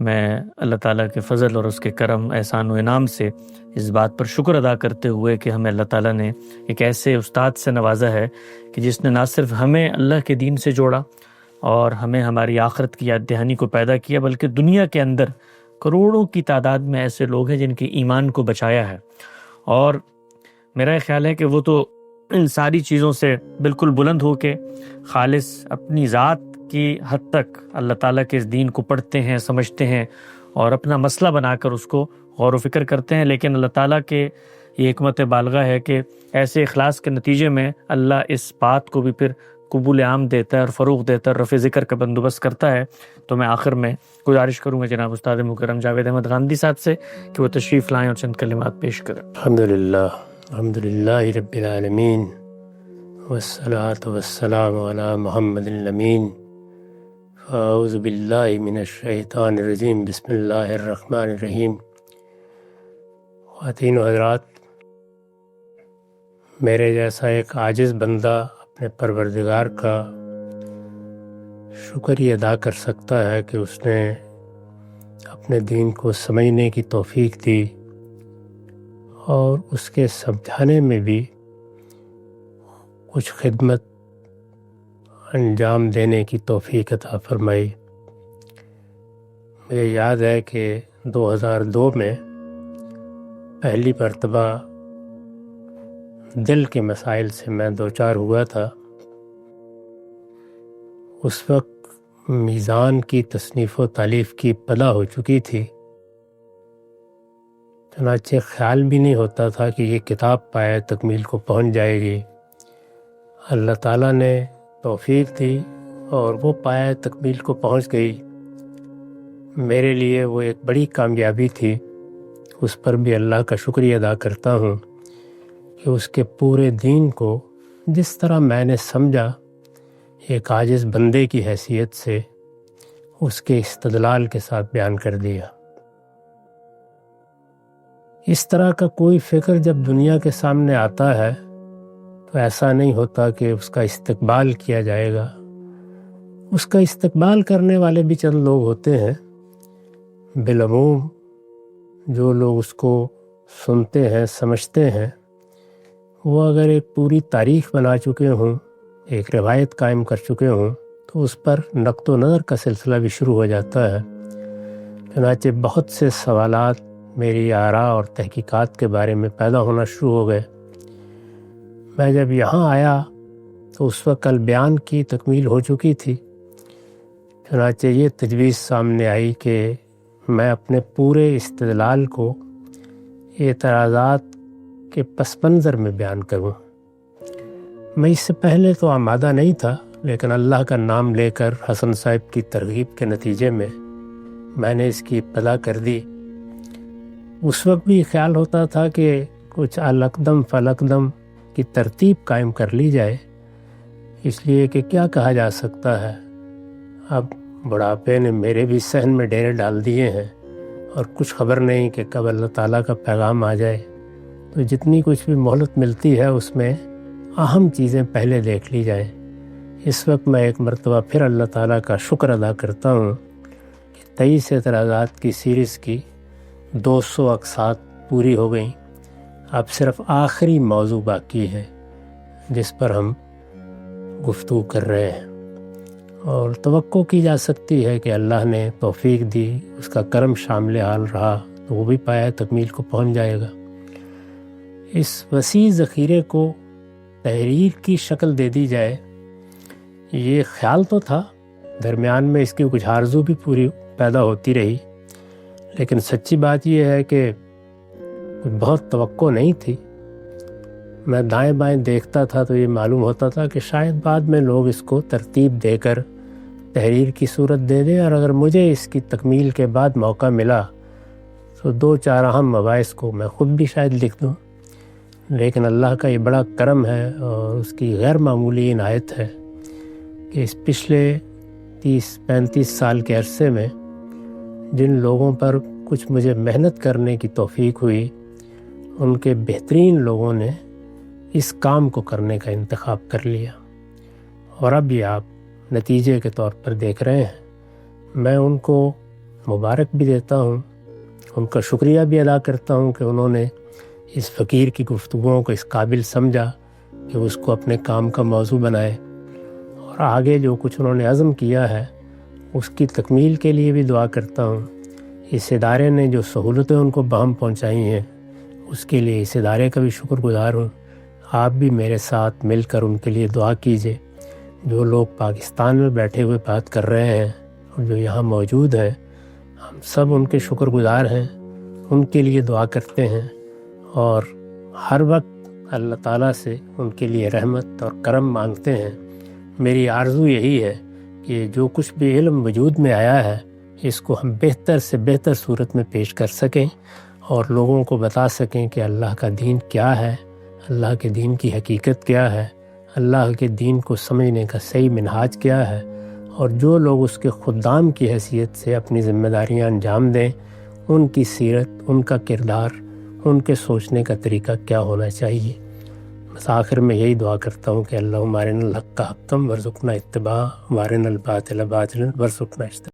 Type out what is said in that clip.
میں اللہ تعالیٰ کے فضل اور اس کے کرم احسان و انعام سے اس بات پر شکر ادا کرتے ہوئے کہ ہمیں اللہ تعالیٰ نے ایک ایسے استاد سے نوازا ہے کہ جس نے نہ صرف ہمیں اللہ کے دین سے جوڑا اور ہمیں ہماری آخرت کی یاد دہانی کو پیدا کیا، بلکہ دنیا کے اندر کروڑوں کی تعداد میں ایسے لوگ ہیں جن کے ایمان کو بچایا ہے۔ اور میرا خیال ہے کہ وہ تو ان ساری چیزوں سے بالکل بلند ہو کے خالص اپنی ذات کی حد تک اللہ تعالیٰ کے اس دین کو پڑھتے ہیں، سمجھتے ہیں اور اپنا مسئلہ بنا کر اس کو غور و فکر کرتے ہیں، لیکن اللہ تعالیٰ کے یہ حکمت بالغہ ہے کہ ایسے اخلاص کے نتیجے میں اللہ اس بات کو بھی پھر قبول عام دیتا ہے اور فروغ دیتا ہے اور رفع ذکر کا بندوبست کرتا ہے۔ تو میں آخر میں گزارش کروں گا جناب استاد مکرم جاوید احمد غامدی صاحب سے کہ وہ تشریف لائیں اور چند کلمات پیش کریں۔ الحمدللہ رب العالمین والصلاة والسلام علی محمد الامین۔ اعوذ باللہ من الشیطان الرجیم، بسم اللہ الرحمن الرحیم۔ خواتین و حضرات، میرے جیسا ایک عاجز بندہ اپنے پروردگار کا شکر ہی ادا کر سکتا ہے کہ اس نے اپنے دین کو سمجھنے کی توفیق دی اور اس کے سمجھانے میں بھی کچھ خدمت انجام دینے کی توفیق عطا فرمائی۔ مجھے یاد ہے کہ 2002 میں پہلی مرتبہ دل کے مسائل سے میں دوچار ہوا تھا۔ اس وقت میزان کی تصنیف و تالیف کی ابتدا ہو چکی تھی، چنانچہ خیال بھی نہیں ہوتا تھا کہ یہ کتاب پائے تکمیل کو پہنچ جائے گی۔ اللہ تعالیٰ نے توفیق دی اور وہ پائے تکمیل کو پہنچ گئی۔ میرے لیے وہ ایک بڑی کامیابی تھی، اس پر بھی اللہ کا شکریہ ادا کرتا ہوں کہ اس کے پورے دین کو جس طرح میں نے سمجھا، ایک عاجز بندے کی حیثیت سے اس کے استدلال کے ساتھ بیان کر دیا۔ اس طرح کا کوئی فکر جب دنیا کے سامنے آتا ہے تو ایسا نہیں ہوتا کہ اس کا استقبال کیا جائے گا۔ اس کا استقبال کرنے والے بھی چند لوگ ہوتے ہیں۔ بالعموم جو لوگ اس کو سنتے ہیں، سمجھتے ہیں، وہ اگر ایک پوری تاریخ بنا چکے ہوں، ایک روایت قائم کر چکے ہوں، تو اس پر نقد و نظر کا سلسلہ بھی شروع ہو جاتا ہے۔ چنانچہ بہت سے سوالات میری آراء اور تحقیقات کے بارے میں پیدا ہونا شروع ہو گئے۔ میں جب یہاں آیا تو اس وقت البیان کی تکمیل ہو چکی تھی، چنانچہ یہ تجویز سامنے آئی کہ میں اپنے پورے استدلال کو اعتراضات کے پس منظر میں بیان کروں۔ میں اس سے پہلے تو آمادہ نہیں تھا، لیکن اللہ کا نام لے کر حسن صاحب کی ترغیب کے نتیجے میں نے اس کی ابتدا کر دی۔ اس وقت بھی خیال ہوتا تھا کہ کچھ القدم فلقدم کی ترتیب قائم کر لی جائے، اس لیے کہ کیا کہا جا سکتا ہے، اب بڑھاپے نے میرے بھی صحن میں ڈیرے ڈال دیے ہیں اور کچھ خبر نہیں کہ کب اللہ تعالیٰ کا پیغام آ جائے، تو جتنی کچھ بھی مہلت ملتی ہے اس میں اہم چیزیں پہلے دیکھ لی جائیں۔ اس وقت میں ایک مرتبہ پھر اللہ تعالیٰ کا شکر ادا کرتا ہوں کہ 23 اعتراضات کی سیریز کی 200 اقساط پوری ہو گئیں۔ اب صرف آخری موضوع باقی ہے جس پر ہم گفتگو کر رہے ہیں، اور توقع کی جا سکتی ہے کہ اللہ نے توفیق دی، اس کا کرم شامل حال رہا تو وہ بھی پایا تکمیل کو پہنچ جائے گا۔ اس وسیع ذخیرے کو تحریر کی شکل دے دی جائے، یہ خیال تو تھا، درمیان میں اس کی کچھ آرزو بھی پوری پیدا ہوتی رہی، لیکن سچی بات یہ ہے کہ بہت توقع نہیں تھی۔ میں دائیں بائیں دیکھتا تھا تو یہ معلوم ہوتا تھا کہ شاید بعد میں لوگ اس کو ترتیب دے کر تحریر کی صورت دے دیں، اور اگر مجھے اس کی تکمیل کے بعد موقع ملا تو 2-4 اہم مباحث کو میں خود بھی شاید لکھ دوں۔ لیکن اللہ کا یہ بڑا کرم ہے اور اس کی غیر معمولی عنایت ہے کہ اس پچھلے 30-35 سال کے عرصے میں جن لوگوں پر کچھ مجھے محنت کرنے کی توفیق ہوئی، ان کے بہترین لوگوں نے اس کام کو کرنے کا انتخاب کر لیا، اور اب یہ آپ نتیجے کے طور پر دیکھ رہے ہیں۔ میں ان کو مبارک بھی دیتا ہوں، ان کا شکریہ بھی ادا کرتا ہوں کہ انہوں نے اس فقیر کی گفتگوؤں کو اس قابل سمجھا کہ اس کو اپنے کام کا موضوع بنائے، اور آگے جو کچھ انہوں نے عزم کیا ہے اس کی تکمیل کے لیے بھی دعا کرتا ہوں۔ اس ادارے نے جو سہولتیں ان کو بہم پہنچائی ہیں اس کے لیے اس ادارے کا بھی شکر گزار ہوں۔ آپ بھی میرے ساتھ مل کر ان کے لیے دعا کیجیے۔ جو لوگ پاکستان میں بیٹھے ہوئے بات کر رہے ہیں اور جو یہاں موجود ہیں، ہم سب ان کے شکر گزار ہیں، ان کے لیے دعا کرتے ہیں اور ہر وقت اللہ تعالیٰ سے ان کے لیے رحمت اور کرم مانگتے ہیں۔ میری آرزو یہی ہے کہ جو کچھ بھی علم وجود میں آیا ہے اس کو ہم بہتر سے بہتر صورت میں پیش کر سکیں اور لوگوں کو بتا سکیں کہ اللہ کا دین کیا ہے، اللہ کے دین کی حقیقت کیا ہے، اللہ کے دین کو سمجھنے کا صحیح منہاج کیا ہے، اور جو لوگ اس کے خدام کی حیثیت سے اپنی ذمہ داریاں انجام دیں ان کی سیرت، ان کا کردار، ان کے سوچنے کا طریقہ کیا ہونا چاہیے۔ بس آخر میں یہی دعا کرتا ہوں کہ اللہم ارنا الحق حقا وارزقنا اتباعہ وارنا الباطل باطلا وارزقنا اجتنابہ۔